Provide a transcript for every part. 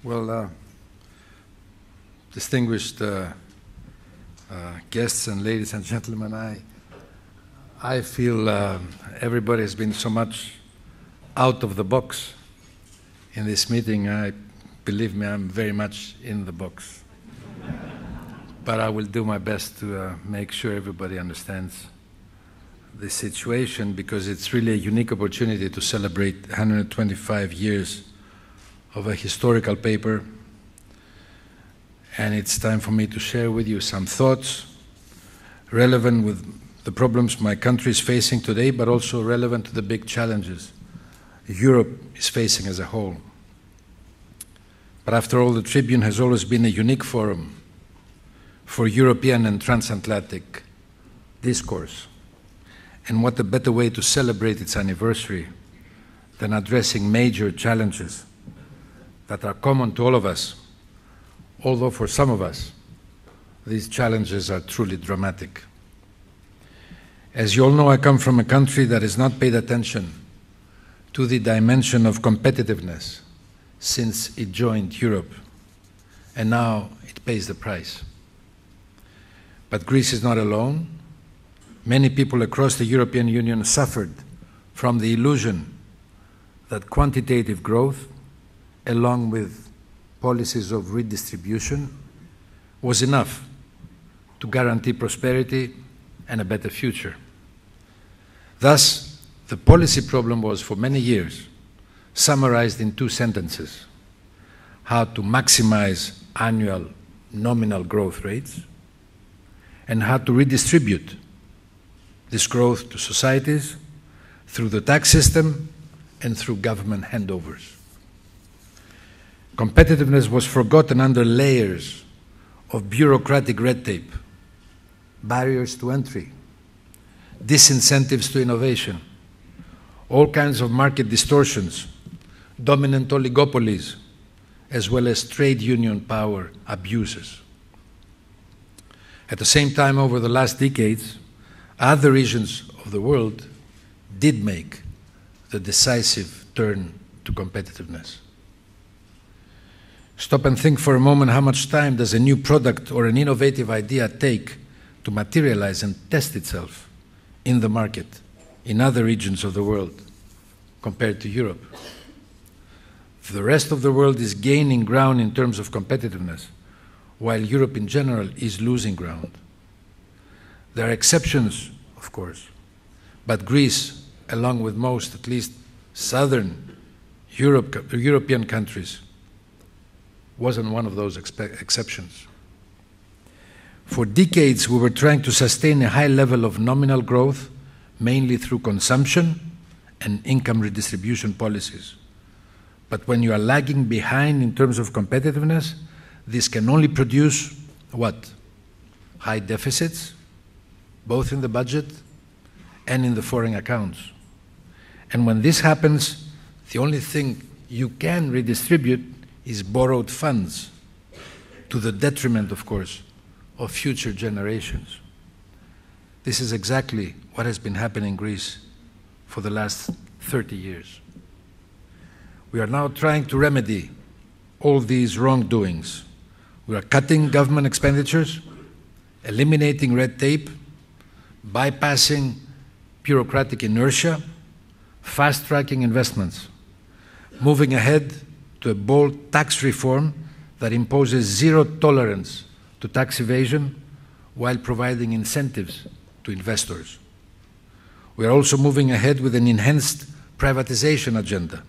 Well, distinguished guests and ladies and gentlemen, I feel everybody has been so much out of the box in this meeting. Believe me, I'm very much in the box. But I will do my best to make sure everybody understands the situation, because it's really a unique opportunity to celebrate 125 years of a historical paper. And it's time for me to share with you some thoughts relevant with the problems my country is facing today, but also relevant to the big challenges Europe is facing as a whole. But after all, the Tribune has always been a unique forum for European and transatlantic discourse. And what a better way to celebrate its anniversary than addressing major challenges that are common to all of us, although for some of us, these challenges are truly dramatic. As you all know, I come from a country that has not paid attention to the dimension of competitiveness since it joined Europe, and now it pays the price. But Greece is not alone. Many people across the European Union suffered from the illusion that quantitative growth, along with policies of redistribution, was enough to guarantee prosperity and a better future. Thus, the policy problem was, for many years, summarized in two sentences: how to maximize annual nominal growth rates and how to redistribute this growth to societies through the tax system and through government handovers. Competitiveness was forgotten under layers of bureaucratic red tape, barriers to entry, disincentives to innovation, all kinds of market distortions, dominant oligopolies, as well as trade union power abuses. At the same time, over the last decades, other regions of the world did make the decisive turn to competitiveness. Stop and think for a moment, how much time does a new product or an innovative idea take to materialize and test itself in the market in other regions of the world compared to Europe? The rest of the world is gaining ground in terms of competitiveness, while Europe in general is losing ground. There are exceptions, of course, but Greece, along with most, at least southern European countries, wasn't one of those exceptions. For decades, we were trying to sustain a high level of nominal growth, mainly through consumption and income redistribution policies. But when you are lagging behind in terms of competitiveness, this can only produce what? High deficits, both in the budget and in the foreign accounts. And when this happens, the only thing you can redistribute is borrowed funds, to the detriment, of course, of future generations. This is exactly what has been happening in Greece for the last 30 years. We are now trying to remedy all these wrongdoings. We are cutting government expenditures, eliminating red tape, bypassing bureaucratic inertia, fast-tracking investments, moving ahead to a bold tax reform that imposes zero tolerance to tax evasion while providing incentives to investors. We are also moving ahead with an enhanced privatization agenda,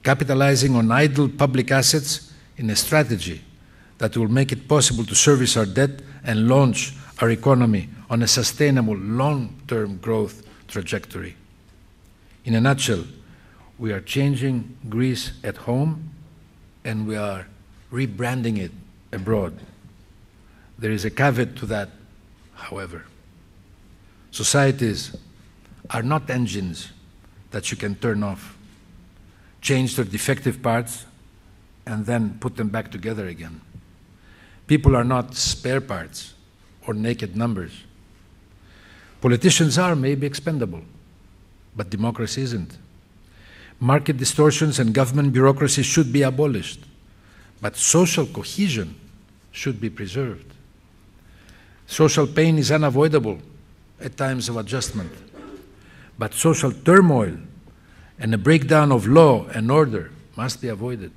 capitalizing on idle public assets in a strategy that will make it possible to service our debt and launch our economy on a sustainable long-term growth trajectory. In a nutshell, we are changing Greece at home and we are rebranding it abroad. There is a caveat to that, however. Societies are not engines that you can turn off, change their defective parts, and then put them back together again. People are not spare parts or naked numbers. Politicians are maybe expendable, but democracy isn't. Market distortions and government bureaucracy should be abolished, but social cohesion should be preserved. Social pain is unavoidable at times of adjustment, but social turmoil and a breakdown of law and order must be avoided.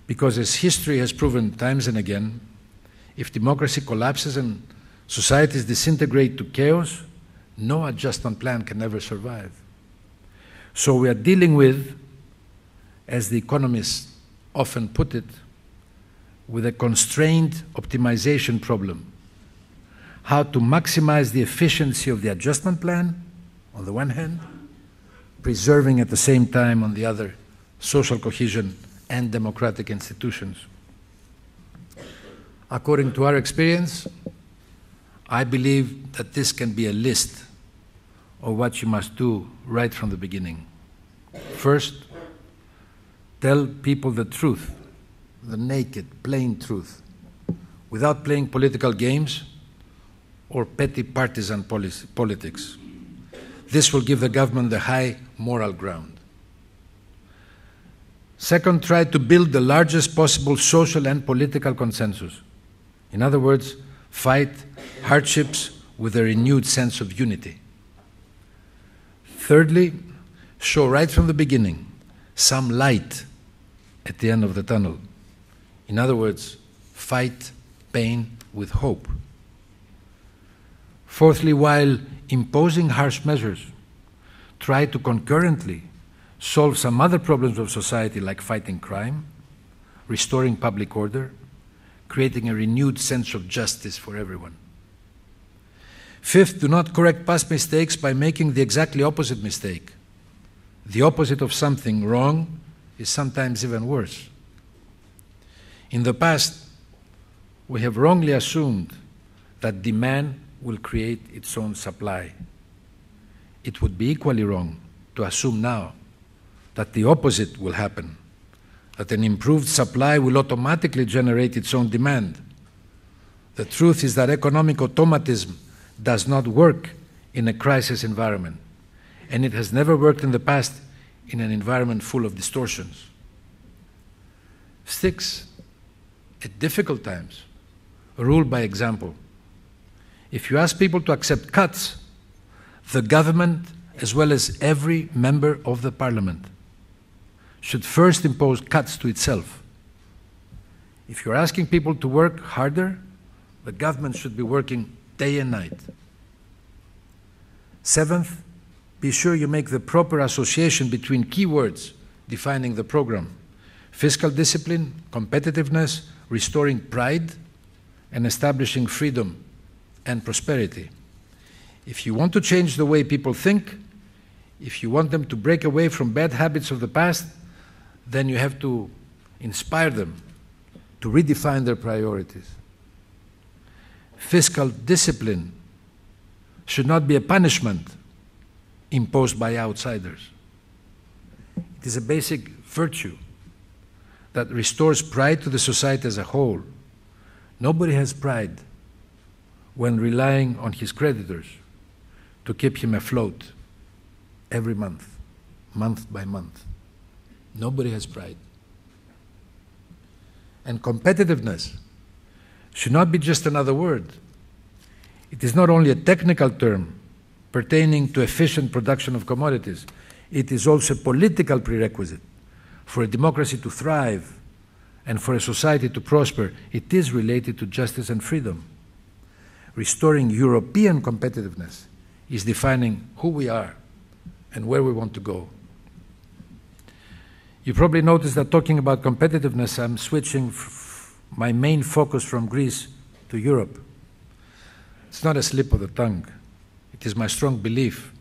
Because as history has proven times and again, if democracy collapses and societies disintegrate to chaos, no adjustment plan can ever survive. So we are dealing with, as the economists often put it, with a constrained optimization problem. How to maximize the efficiency of the adjustment plan, on the one hand, preserving at the same time, on the other, social cohesion and democratic institutions. According to our experience, I believe that this can be a list of what you must do right from the beginning. First, tell people the truth, the naked, plain truth, without playing political games or petty partisan politics. This will give the government the high moral ground. Second, try to build the largest possible social and political consensus. In other words, fight hardships with a renewed sense of unity. Thirdly, show right from the beginning some light at the end of the tunnel. In other words, fight pain with hope. Fourthly, while imposing harsh measures, try to concurrently solve some other problems of society like fighting crime, restoring public order, creating a renewed sense of justice for everyone. Fifth, do not correct past mistakes by making the exactly opposite mistake. The opposite of something wrong is sometimes even worse. In the past, we have wrongly assumed that demand will create its own supply. It would be equally wrong to assume now that the opposite will happen, that an improved supply will automatically generate its own demand. The truth is that economic automatism does not work in a crisis environment, and it has never worked in the past in an environment full of distortions. Six, at difficult times, rule by example. If you ask people to accept cuts, the government, as well as every member of the parliament, should first impose cuts to itself. If you're asking people to work harder, the government should be working day and night. Seventh, be sure you make the proper association between keywords defining the program: fiscal discipline, competitiveness, restoring pride, and establishing freedom and prosperity. If you want to change the way people think, if you want them to break away from bad habits of the past, then you have to inspire them to redefine their priorities. Fiscal discipline should not be a punishment imposed by outsiders. It is a basic virtue that restores pride to the society as a whole. Nobody has pride when relying on his creditors to keep him afloat every month, month by month. Nobody has pride. And competitiveness should not be just another word. It is not only a technical term pertaining to efficient production of commodities. It is also a political prerequisite. For a democracy to thrive and for a society to prosper, it is related to justice and freedom. Restoring European competitiveness is defining who we are and where we want to go. You probably noticed that talking about competitiveness, I'm switching my main focus from Greece to Europe. It's not a slip of the tongue. It is my strong belief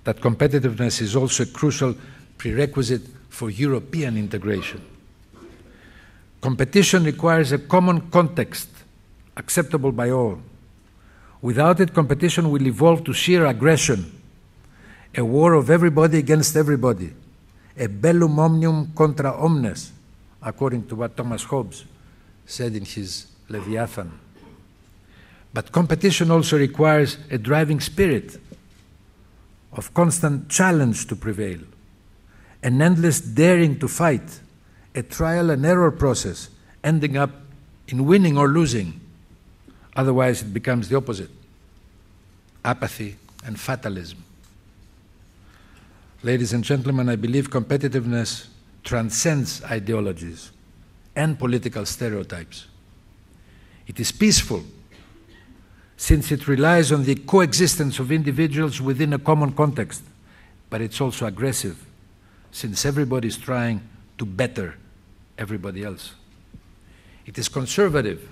that competitiveness is also a crucial prerequisite for European integration. Competition requires a common context acceptable by all. Without it, competition will evolve to sheer aggression, a war of everybody against everybody, a bellum omnium contra omnes, according to what Thomas Hobbes said in his Leviathan. But competition also requires a driving spirit of constant challenge to prevail, an endless daring to fight, a trial and error process, ending up in winning or losing. Otherwise, it becomes the opposite: apathy and fatalism. Ladies and gentlemen, I believe competitiveness transcends ideologies and political stereotypes. It is peaceful, since it relies on the coexistence of individuals within a common context, but it's also aggressive, since everybody is trying to better everybody else. It is conservative,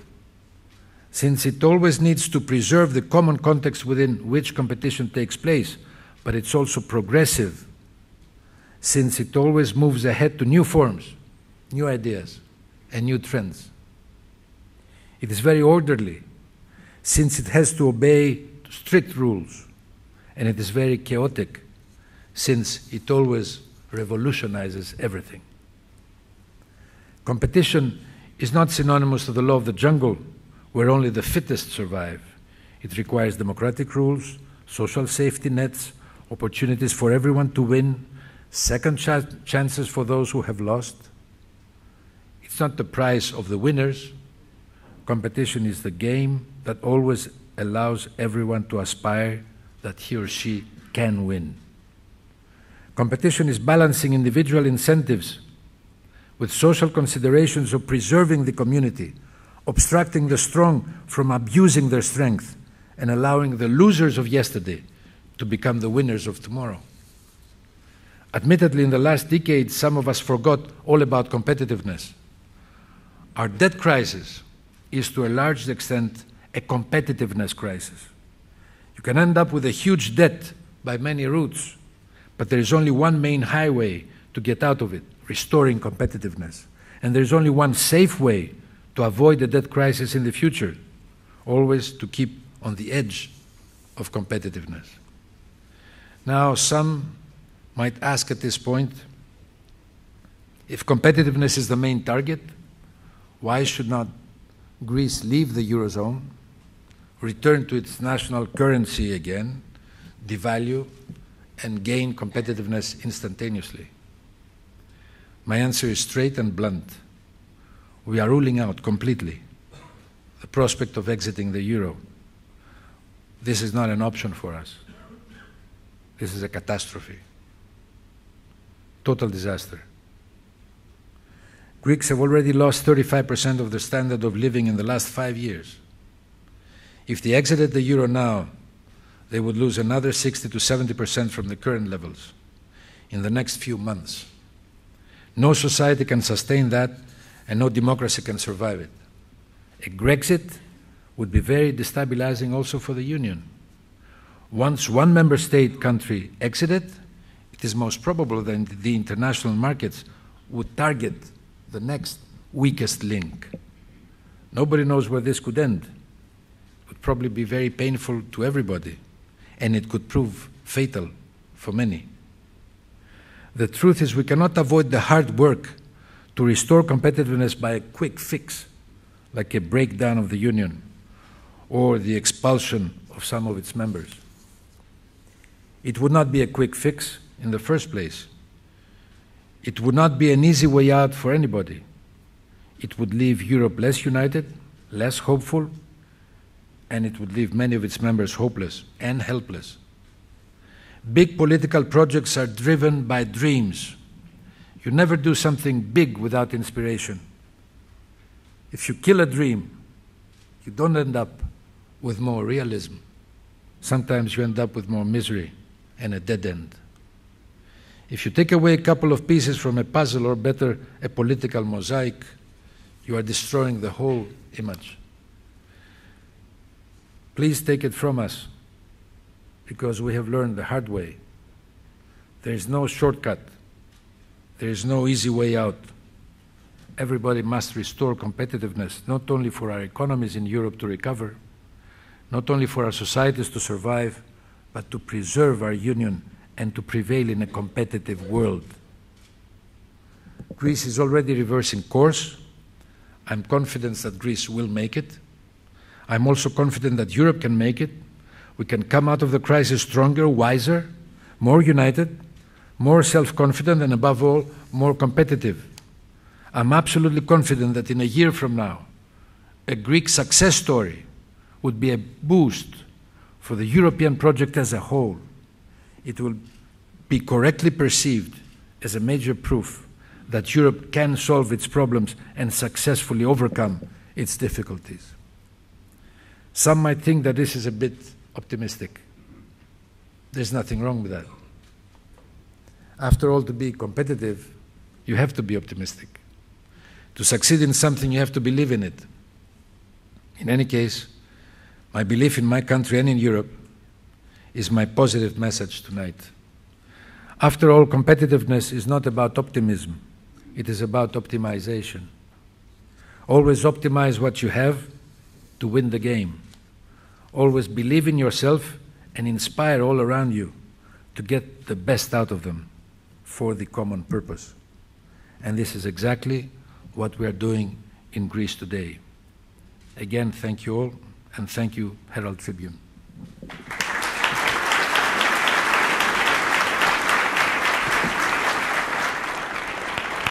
since it always needs to preserve the common context within which competition takes place, but it's also progressive, since it always moves ahead to new forms, new ideas, and new trends. It is very orderly, since it has to obey strict rules, and it is very chaotic, since it always revolutionizes everything. Competition is not synonymous to the law of the jungle, where only the fittest survive. It requires democratic rules, social safety nets, opportunities for everyone to win, second chances for those who have lost. It's not the prize of the winners. Competition is the game that always allows everyone to aspire that he or she can win. Competition is balancing individual incentives with social considerations of preserving the community, obstructing the strong from abusing their strength, and allowing the losers of yesterday to become the winners of tomorrow. Admittedly, in the last decade, some of us forgot all about competitiveness. Our debt crisis is to a large extent a competitiveness crisis. You can end up with a huge debt by many routes, but there is only one main highway to get out of it: restoring competitiveness. And there is only one safe way to avoid a debt crisis in the future: always to keep on the edge of competitiveness. Now, some might ask at this point, if competitiveness is the main target, why should not Greece leave the Eurozone, return to its national currency again, devalue, and gain competitiveness instantaneously? My answer is straight and blunt. We are ruling out completely the prospect of exiting the euro. This is not an option for us. This is a catastrophe. Total disaster. Greeks have already lost 35% of their standard of living in the last 5 years. If they exited the euro now, they would lose another 60 to 70% from the current levels in the next few months. No society can sustain that, and no democracy can survive it. A Grexit would be very destabilizing also for the Union. Once one member state country exited, it is most probable that the international markets would target the next weakest link. Nobody knows where this could end. It would probably be very painful to everybody, and it could prove fatal for many. The truth is, we cannot avoid the hard work to restore competitiveness by a quick fix, like a breakdown of the Union or the expulsion of some of its members. It would not be a quick fix in the first place. It would not be an easy way out for anybody. It would leave Europe less united, less hopeful, and it would leave many of its members hopeless and helpless. Big political projects are driven by dreams. You never do something big without inspiration. If you kill a dream, you don't end up with more realism. Sometimes you end up with more misery and a dead end. If you take away a couple of pieces from a puzzle, or better, a political mosaic, you are destroying the whole image. Please take it from us, because we have learned the hard way. There is no shortcut. There is no easy way out. Everybody must restore competitiveness, not only for our economies in Europe to recover, not only for our societies to survive, but to preserve our union and to prevail in a competitive world. Greece is already reversing course. I'm confident that Greece will make it. I'm also confident that Europe can make it. We can come out of the crisis stronger, wiser, more united, more self-confident, and above all, more competitive. I'm absolutely confident that in a year from now, a Greek success story would be a boost for the European project as a whole. It will be correctly perceived as a major proof that Europe can solve its problems and successfully overcome its difficulties. Some might think that this is a bit optimistic. There's nothing wrong with that. After all, to be competitive, you have to be optimistic. To succeed in something, you have to believe in it. In any case, my belief in my country and in Europe is my positive message tonight. After all, competitiveness is not about optimism. It is about optimization. Always optimize what you have to win the game. Always believe in yourself and inspire all around you to get the best out of them for the common purpose. And this is exactly what we are doing in Greece today. Again, thank you all, and thank you, Herald Tribune.